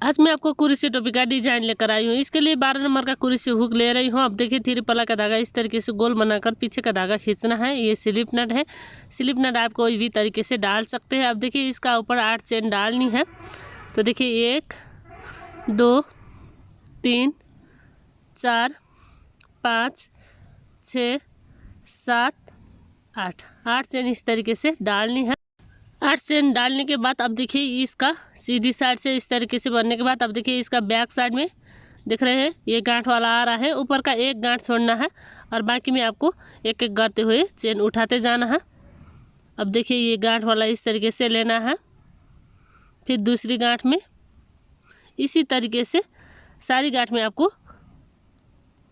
आज मैं आपको कुर्सी टोपी का डिजाइन लेकर आई हूँ। इसके लिए 12 नंबर का कुर्सी हुक ले रही हूँ। अब देखिए 3 पल्ला का धागा इस तरीके से गोल बनाकर पीछे का धागा खींचना है। ये स्लिप नट है। स्लिप नट आप कोई भी तरीके से डाल सकते हैं। अब देखिए इसका ऊपर 8 चेन डालनी है। तो देखिए 1 2 3 4 5 6 7 8 चेन इस तरीके से डालनी है। 8 चेन डालने के बाद अब देखिए इसका सीधी साइड से इस तरीके से बनने के बाद अब देखिए इसका बैक साइड में देख रहे हैं ये गांठ वाला आ रहा है। ऊपर का एक गांठ छोड़ना है और बाकी में आपको एक एक करते हुए चेन उठाते जाना है। अब देखिए ये गांठ वाला इस तरीके से लेना है। फिर दूसरी गांठ में इसी तरीके से सारी गांठ में आपको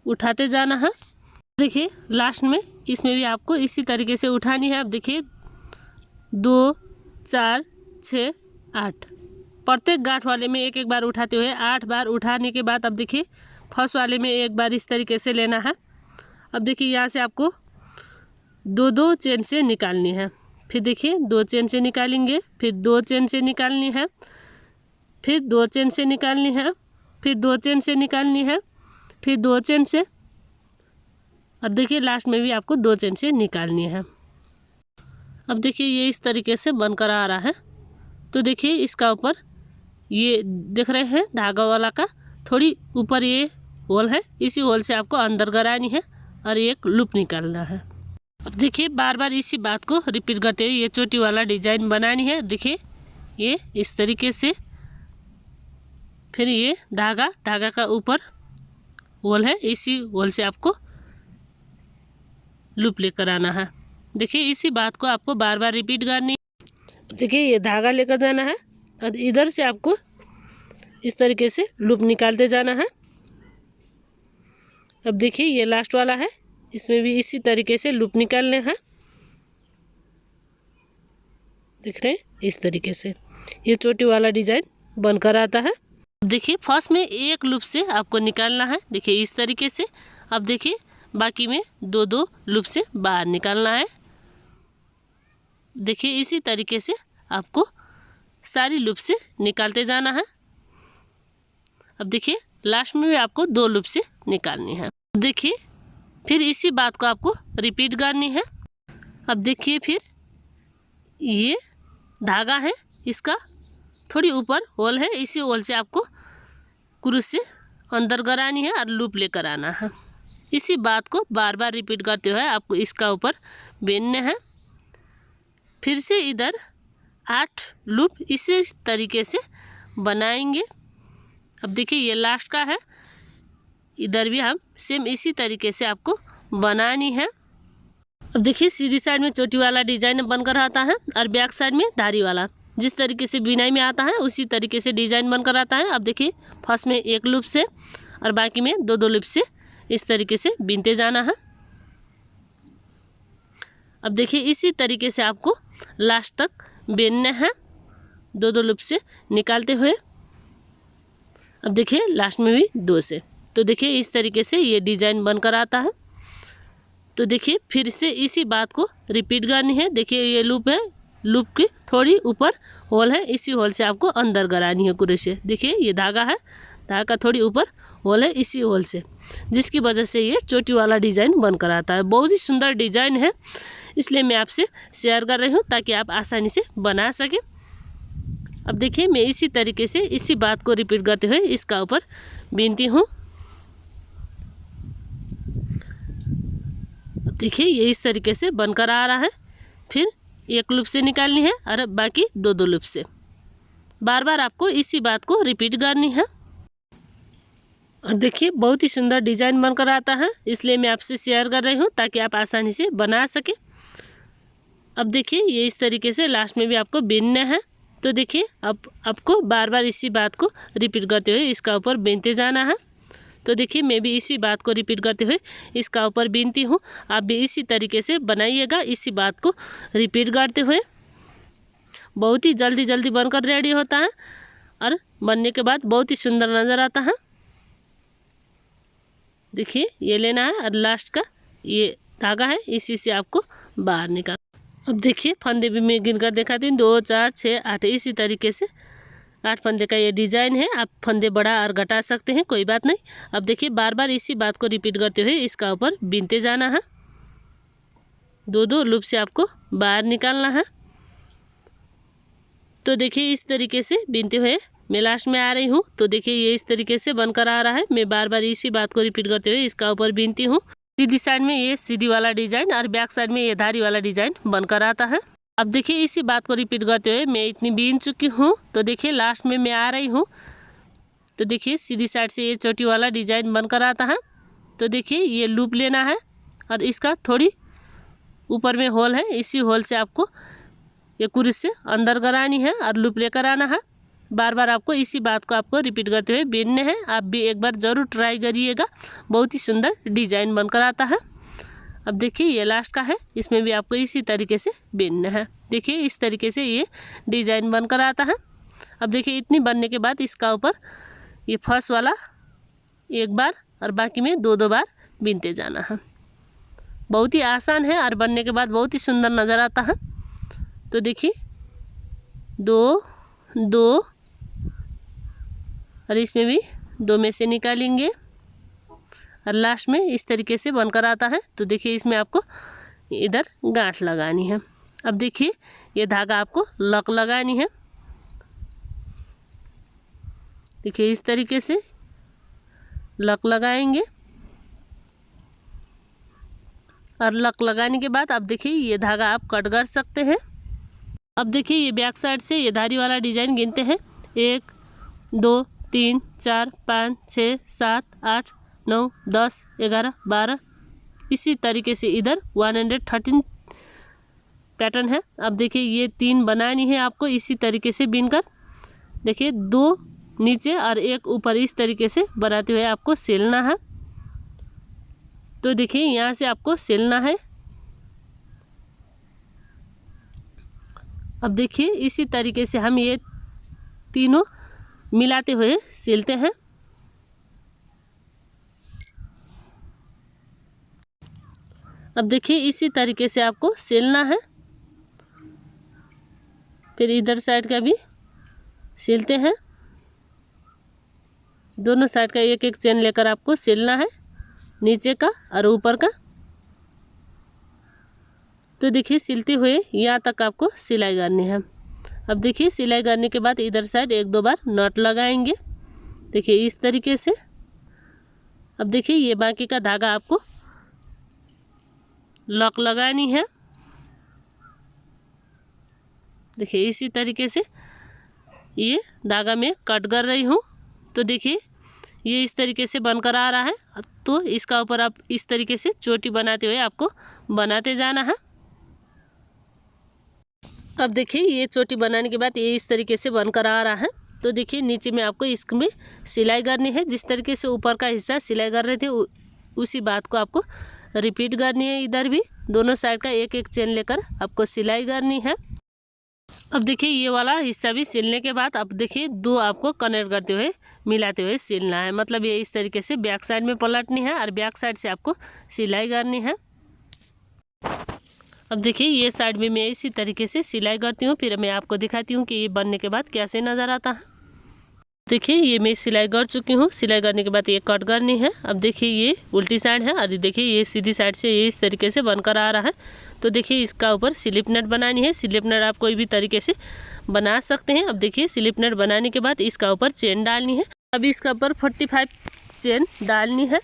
उठाते जाना है। देखिए लास्ट में इसमें भी आपको इसी तरीके से उठानी है। अब देखिए 2 4 6 8 प्रत्येक गांठ वाले में एक एक बार उठाते हुए 8 बार उठाने के बाद अब देखिए फर्स्ट वाले में एक बार इस तरीके से लेना है। अब देखिए यहाँ से आपको 2 चेन से निकालनी है। फिर देखिए 2 चेन से निकालेंगे, फिर 2 चेन से निकालनी है, फिर 2 चेन से निकालनी है, फिर 2 चेन से निकालनी है, फिर 2 चेन से। अब देखिए लास्ट में भी आपको 2 चेन से निकालनी है। अब देखिए ये इस तरीके से बनकर आ रहा है। तो देखिए इसका ऊपर ये देख रहे हैं धागा वाला का थोड़ी ऊपर ये होल है। इसी होल से आपको अंदर करानी है और एक लूप निकालना है। अब देखिए बार बार इसी बात को रिपीट करते हुए ये चोटी वाला डिजाइन बनानी है। देखिए ये इस तरीके से। फिर ये धागा का ऊपर होल है, इसी होल से आपको लूप लेकर आना है। देखिए इसी बात को आपको बार बार रिपीट करनी है। देखिए ये धागा लेकर जाना है और इधर से आपको इस तरीके से लूप निकालते जाना है। अब देखिए ये लास्ट वाला है, इसमें भी इसी तरीके से लूप निकालने हैं। देख रहे हैं इस तरीके से ये चोटी वाला डिजाइन बनकर आता है। देखिए फर्स्ट में एक लूप से आपको निकालना है। देखिए इस तरीके से। अब देखिए बाकी में 2 लूप से बाहर निकालना है। देखिए इसी तरीके से आपको सारी लूप से निकालते जाना है। अब देखिए लास्ट में भी आपको 2 लूप से निकालनी है। देखिए फिर इसी बात को आपको रिपीट करनी है। अब देखिए फिर ये धागा है, इसका थोड़ी ऊपर होल है, इसी होल से आपको क्रूस से अंदर करानी है और लूप लेकर आना है। इसी बात को बार बार रिपीट करते हुए आपको इसका ऊपर बेनने हैं। फिर से इधर 8 लूप इसी तरीके से बनाएंगे। अब देखिए ये लास्ट का है, इधर भी हम सेम इसी तरीके से आपको बनानी है। अब देखिए सीधी साइड में चोटी वाला डिजाइन बनकर आता है और बैक साइड में धारी वाला। जिस तरीके से बिनाई में आता है उसी तरीके से डिजाइन बनकर आता है। अब देखिए फर्स्ट में एक लूप से और बाकी में 2 लूप से इस तरीके से बीनते जाना है। अब देखिए इसी तरीके से आपको लास्ट तक बेनना है 2 लूप से निकालते हुए। अब देखिए लास्ट में भी 2 से। तो देखिए इस तरीके से ये डिजाइन बनकर आता है। तो देखिए फिर से इसी बात को रिपीट करनी है। देखिए ये लूप है, लूप की थोड़ी ऊपर होल है, इसी होल से आपको अंदर करानी है कुरे से। देखिए ये धागा है, धागा थोड़ी ऊपर होल है, इसी होल से, जिसकी वजह से ये चोटी वाला डिजाइन बनकर आता है। बहुत ही सुंदर डिजाइन है, इसलिए मैं आपसे शेयर कर रही हूँ ताकि आप आसानी से बना सकें। अब देखिए मैं इसी तरीके से इसी बात को रिपीट करते हुए इसका ऊपर बीनती हूँ। देखिए ये इस तरीके से बनकर आ रहा है। फिर एक लूप से निकालनी है और बाकी 2 लूप से। बार बार आपको इसी बात को रिपीट करनी है। और देखिए बहुत ही सुंदर डिजाइन बनकर आता है, इसलिए मैं आपसे शेयर कर रही हूँ ताकि आप आसानी से बना सकें। अब देखिए ये इस तरीके से लास्ट में भी आपको बीनना है। तो देखिए अब आपको बार बार इसी बात को रिपीट करते हुए इसका ऊपर बीनते जाना है। तो देखिए मैं भी इसी बात को रिपीट करते हुए इसका ऊपर बीनती हूँ। आप भी इसी तरीके से बनाइएगा, इसी बात को रिपीट करते हुए। बहुत ही जल्दी बनकर रेडी होता है और बनने के बाद बहुत ही सुंदर नज़र आता है। देखिए ये लेना है और लास्ट का ये धागा है, इसी से आपको बाहर निकाल। अब देखिए फंदे भी मैं गिनकर दिखाती हूँ, 2 4 6 8 इसी तरीके से 8 फंदे का ये डिज़ाइन है। आप फंदे बढ़ा और घटा सकते हैं, कोई बात नहीं। अब देखिए बार बार इसी बात को रिपीट करते हुए इसका ऊपर बीनते जाना है। 2 लूप से आपको बाहर निकालना है। तो देखिए इस तरीके से बीनते हुए मैं लास्ट में आ रही हूँ। तो देखिए ये इस तरीके से बनकर आ रहा है। मैं बार बार इसी बात को रिपीट करते हुए इसका ऊपर बीनती हूँ। सीधी साइड में ये सीधी वाला डिज़ाइन और बैक साइड में ये धारी वाला डिज़ाइन बनकर आता है। अब देखिए इसी बात को रिपीट करते हुए मैं इतनी बीन चुकी हूँ। तो देखिए लास्ट में मैं आ रही हूँ। तो देखिए सीधी साइड से ये चोटी वाला डिज़ाइन बनकर आता है। तो देखिए ये लूप लेना है और इसका थोड़ी ऊपर में होल है, इसी होल से आपको ये कुर्सी से अंदर करानी है और लूप लेकर आना है। बार बार आपको इसी बात को आपको रिपीट करते हुए बीनने हैं। आप भी एक बार ज़रूर ट्राई करिएगा, बहुत ही सुंदर डिज़ाइन बनकर आता है। अब देखिए ये लास्ट का है, इसमें भी आपको इसी तरीके से बीनना है। देखिए इस तरीके से ये डिज़ाइन बनकर आता है। अब देखिए इतनी बनने के बाद इसका ऊपर ये फर्स्ट वाला एक बार और बाकी में 2 बार बीनते जाना है। बहुत ही आसान है और बनने के बाद बहुत ही सुंदर नज़र आता है। तो देखिए 2 और इसमें भी 2 में से निकालेंगे और लास्ट में इस तरीके से बनकर आता है। तो देखिए इसमें आपको इधर गांठ लगानी है। अब देखिए ये धागा आपको लक लगानी है। देखिए इस तरीके से लक लगाएंगे और लक लगाने के बाद अब देखिए ये धागा आप कट कर सकते हैं। अब देखिए ये बैक साइड से ये धारी वाला डिज़ाइन गिनते हैं। 1 2 3 4 5 6 7 8 9 10 11 12 इसी तरीके से इधर 113 पैटर्न है। अब देखिए ये 3 बनानी है आपको इसी तरीके से बीनकर। देखिए 2 नीचे और 1 ऊपर इस तरीके से बनाते हुए आपको सिलना है। तो देखिए यहाँ से आपको सिलना है। अब देखिए इसी तरीके से हम ये तीनों मिलाते हुए सिलते हैं। अब देखिए इसी तरीके से आपको सिलना है। फिर इधर साइड का भी सिलते हैं। दोनों साइड का एक एक चेन लेकर आपको सिलना है, नीचे का और ऊपर का। तो देखिए सिलते हुए यहाँ तक आपको सिलाई करनी है। अब देखिए सिलाई करने के बाद इधर साइड 1-2 बार नट लगाएंगे। देखिए इस तरीके से। अब देखिए ये बाकी का धागा आपको लॉक लगानी है। देखिए इसी तरीके से ये धागा मैं कट कर रही हूँ। तो देखिए ये इस तरीके से बनकर आ रहा है। तो इसका ऊपर आप इस तरीके से चोटी बनाते हुए आपको बनाते जाना है। अब देखिए ये चोटी बनाने के बाद ये इस तरीके से बनकर आ रहा है। तो देखिए नीचे में आपको इसमें सिलाई करनी है। जिस तरीके से ऊपर का हिस्सा सिलाई कर रहे थे उसी बात को आपको रिपीट करनी है। इधर भी दोनों साइड का एक एक चेन लेकर आपको सिलाई करनी है। अब देखिए ये वाला हिस्सा भी सिलने के बाद अब देखिए 2 आपको कनेक्ट करते हुए मिलाते हुए सिलना है। मतलब ये इस तरीके से बैक साइड में पलटनी है और बैक साइड से आपको सिलाई करनी है। अब देखिए ये साइड में मैं इसी तरीके से सिलाई करती हूँ। फिर मैं आपको दिखाती हूँ कि ये बनने के बाद कैसे नज़र आता है। देखिए ये मैं सिलाई कर चुकी हूँ। सिलाई करने के बाद ये कट करनी है। अब देखिए ये उल्टी साइड है और देखिए ये सीधी साइड से ये इस तरीके से बनकर आ रहा है। तो देखिए इसका ऊपर स्लिप नट बनानी है। स्लिप नट आप कोई भी तरीके से बना सकते हैं। अब देखिए स्लिप नट बनाने के बाद इसका ऊपर चेन डालनी है। अब इसका ऊपर 45 चेन डालनी है।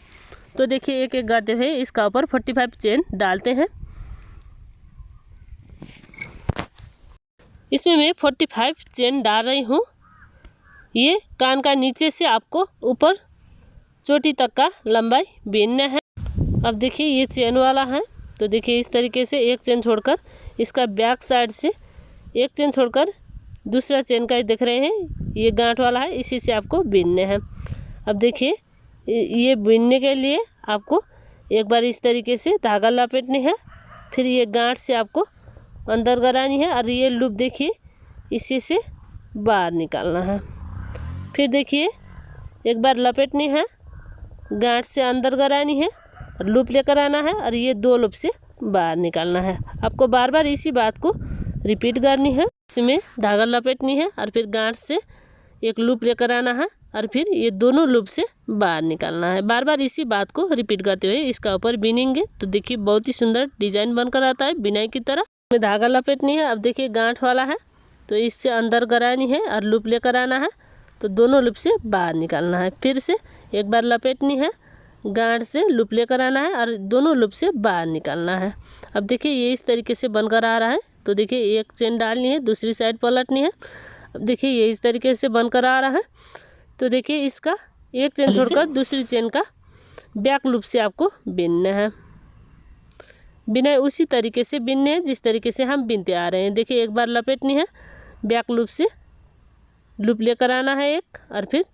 तो देखिए एक एक करते हुए इसका ऊपर 45 चेन डालते हैं। इसमें मैं 45 चेन डाल रही हूँ। ये कान का नीचे से आपको ऊपर चोटी तक का लंबाई बीनना है। अब देखिए ये चेन वाला है। तो देखिए इस तरीके से एक चेन छोड़कर इसका बैक साइड से एक चेन छोड़कर दूसरा चेन का देख रहे हैं ये गांठ वाला है, इसी से आपको बीनने हैं। अब देखिए ये बीनने के लिए आपको एक बार इस तरीके से धागा लपेटनी है। फिर ये गांठ से आपको अंदर करानी है और ये लूप देखिए इसी से बाहर निकालना है। फिर देखिए एक बार लपेटनी है, गांठ से अंदर करानी है और लूप लेकर आना है और ये 2 लूप से बाहर निकालना है। आपको बार बार इसी बात को रिपीट करनी है। इसमें धागा लपेटनी है और फिर गांठ से एक लूप लेकर आना है और फिर ये दोनों लूप से बाहर निकालना है। बार बार इसी बात को रिपीट करते हुए इसका ऊपर बिनेंगे तो देखिए बहुत ही सुंदर डिजाइन बनकर आता है बिनाई की तरह। में धागा लपेटनी है। अब देखिए गांठ वाला है तो इससे अंदर करानी है और लूप लेकर आना है तो दोनों लूप से बाहर निकालना है। फिर से एक बार लपेटनी है, गांठ से लूप लेकर आना है और दोनों लूप से बाहर निकालना है। अब देखिए ये इस तरीके से बनकर आ रहा है तो देखिए एक चेन डालनी है, दूसरी साइड पलटनी है। अब देखिए ये इस तरीके से बनकर आ रहा है तो देखिए इसका एक चेन छोड़कर दूसरी चेन का बैक लूप से आपको बिनना है। बिना उसी तरीके से बिनने हैं जिस तरीके से हम बिनते आ रहे हैं। देखिए एक बार लपेटनी है, बैक लूप से लूप लेकर आना है एक और फिर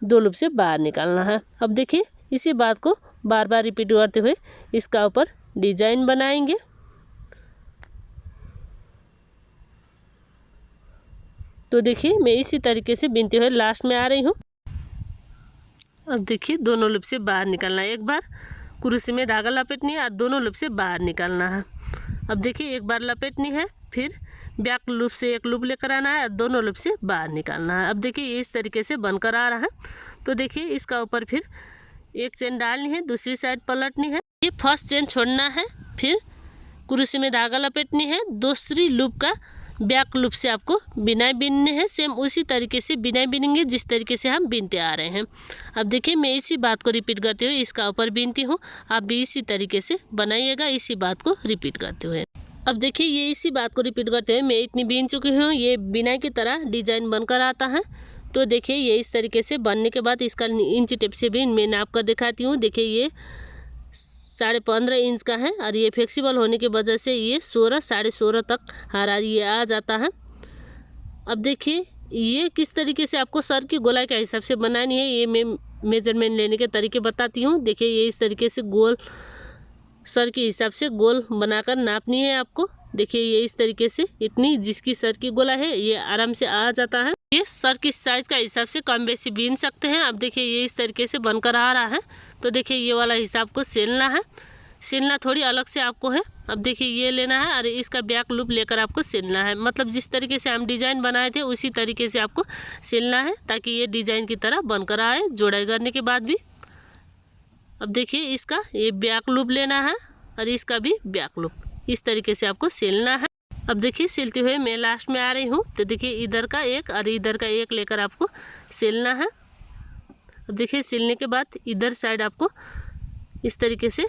दो लूप से बाहर निकालना है। अब देखिए इसी बात को बार बार रिपीट करते हुए इसका ऊपर डिजाइन बनाएंगे। तो देखिए मैं इसी तरीके से बिनते हुए लास्ट में आ रही हूँ। अब देखिए दोनों लूप से बाहर निकालना है। एक बार कुर्सी में धागा लपेटनी है और दोनों लूप से बाहर निकालना है। अब देखिए एक बार लपेटनी है, फिर बैक लूप से एक लूप लेकर आना है और दोनों लूप से बाहर निकालना है। अब देखिए ये इस तरीके से बनकर आ रहा है तो देखिए इसका ऊपर फिर एक चेन डालनी है, दूसरी साइड पलटनी है। ये फर्स्ट चेन छोड़ना है, फिर कुर्सी में धागा लपेटनी है, दूसरी लूप का बैक लूप से आपको बिनाई बिनने हैं। सेम उसी तरीके से बिनाई बिनेंगे जिस तरीके से हम बिनते आ रहे हैं। अब देखिए मैं इसी बात को रिपीट करते हुए इसका ऊपर बिनती हूँ। आप भी इसी तरीके से बनाइएगा इसी बात को रिपीट करते हुए। अब देखिए ये इसी बात को रिपीट करते हुए मैं इतनी बिन चुकी हूँ। ये बिनाई की तरह डिजाइन बनकर आता है तो देखिए ये इस तरीके से बनने के बाद इसका इंच टेप से भी मैं नाप कर दिखाती हूँ। देखिए ये 15.5 इंच का है और ये फ्लेक्सिबल होने की वजह से ये 16 साढ़े 16 तक हरा ये आ जाता है। अब देखिए ये किस तरीके से आपको सर की गोलाई के हिसाब से बनानी है ये मैं मेजरमेंट लेने के तरीके बताती हूँ। देखिए ये इस तरीके से गोल सर के हिसाब से गोल बनाकर नापनी है आपको। देखिए ये इस तरीके से इतनी जिसकी सर की गोला है ये आराम से आ जाता है। ये सर की साइज का हिसाब से कम बेसी बीन सकते हैं। अब देखिए ये इस तरीके से बनकर आ रहा है तो देखिए ये वाला हिसाब को सिलना है। सिलना थोड़ी अलग से आपको है। अब देखिए ये लेना है और इसका बैक लूप लेकर आपको सिलना है। मतलब जिस तरीके से हम डिजाइन बनाए थे उसी तरीके से आपको सिलना है ताकि ये डिजाइन की तरह बनकर आए जोड़ाई करने के बाद भी। अब देखिए इसका ये बैक लूप लेना है और इसका भी बैक लूप इस तरीके से आपको सिलना है। अब देखिए सिलते हुए मैं लास्ट में आ रही हूँ तो देखिए इधर का एक और इधर का एक लेकर आपको सिलना है। अब देखिए सिलने के बाद इधर साइड आपको इस तरीके से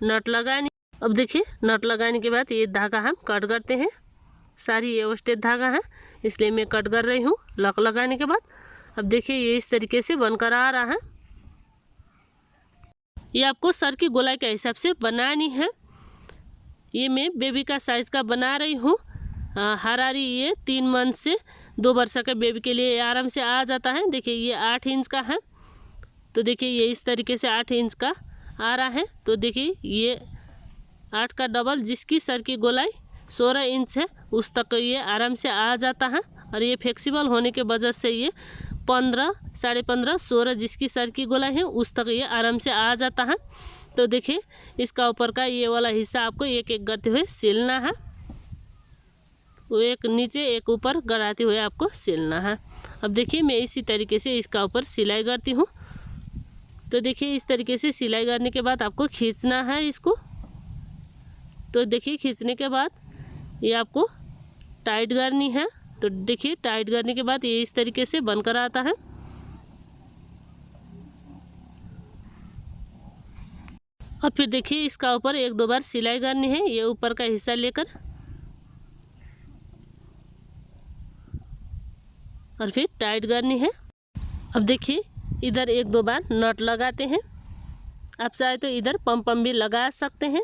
नट लगानी। अब देखिए नट लगाने के बाद ये धागा हम कट करते हैं। सारी ये वेस्टेज धागा है इसलिए मैं कट कर रही हूँ लॉक लगाने के बाद। अब देखिए ये इस तरीके से बनकर आ रहा है। ये आपको सर की गोलाई के हिसाब से बनानी है। ये मैं बेबी का साइज़ का बना रही हूँ। हरारी ये 3 मंथ से 2 वर्ष के बेबी के लिए आराम से आ जाता है। देखिए ये 8 इंच का है तो देखिए ये इस तरीके से 8 इंच का आ रहा है। तो देखिए ये 8 का डबल जिसकी सर की गोलाई 16 इंच है उस तक ये आराम से आ जाता है। और ये फ्लेक्सिबल होने के वजह से ये 15 साढ़े 15 16 जिसकी सर की गोलाई है उस तक ये आराम से आ जाता है। तो देखिए इसका ऊपर का ये वाला हिस्सा आपको एक एक करते हुए सिलना है। वो एक नीचे एक ऊपर गड़ाते हुए आपको सिलना है। अब देखिए मैं इसी तरीके से इसका ऊपर सिलाई करती हूँ। तो देखिए इस तरीके से सिलाई करने के बाद आपको खींचना है इसको। तो देखिए खींचने के बाद ये आपको टाइट करनी है। तो देखिए टाइट करने के बाद ये इस तरीके से बनकर आता है। और फिर देखिए इसका ऊपर 1-2 बार सिलाई करनी है ये ऊपर का हिस्सा लेकर और फिर टाइट करनी है। अब देखिए इधर 1-2 बार नट लगाते हैं। आप चाहे तो इधर पम्प भी लगा सकते हैं।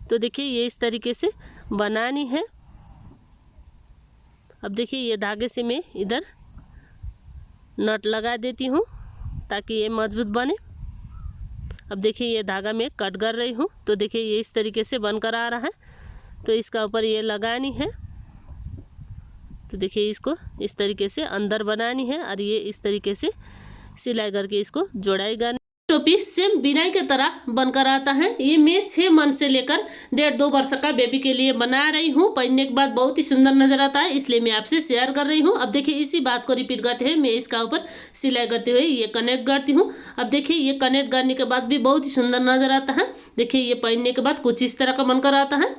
तो देखिए ये इस तरीके से बनानी है। अब देखिए ये धागे से मैं इधर नट लगा देती हूँ ताकि ये मजबूत बने। अब देखिए ये धागा मैं कट कर रही हूँ। तो देखिए ये इस तरीके से बनकर आ रहा है। तो इसका ऊपर ये लगानी है। तो देखिए इसको इस तरीके से अंदर बनानी है और ये इस तरीके से सिलाई करके इसको जोड़ाई करनी। टोपी सेम बिनाई के तरह बनकर आता है। ये मैं 6 मंथ से लेकर 1.5-2 वर्ष का बेबी के लिए बना रही हूँ। पहनने के बाद बहुत ही सुंदर नजर आता है, इसलिए मैं आपसे शेयर कर रही हूँ। अब देखिए इसी बात को रिपीट करते हुए मैं इसका ऊपर सिलाई करते हुए ये कनेक्ट करती हूँ। अब देखिए ये कनेक्ट करने के बाद भी बहुत ही सुंदर नजर आता है। देखिए ये पहनने के बाद कुछ इस तरह का बनकर आता है।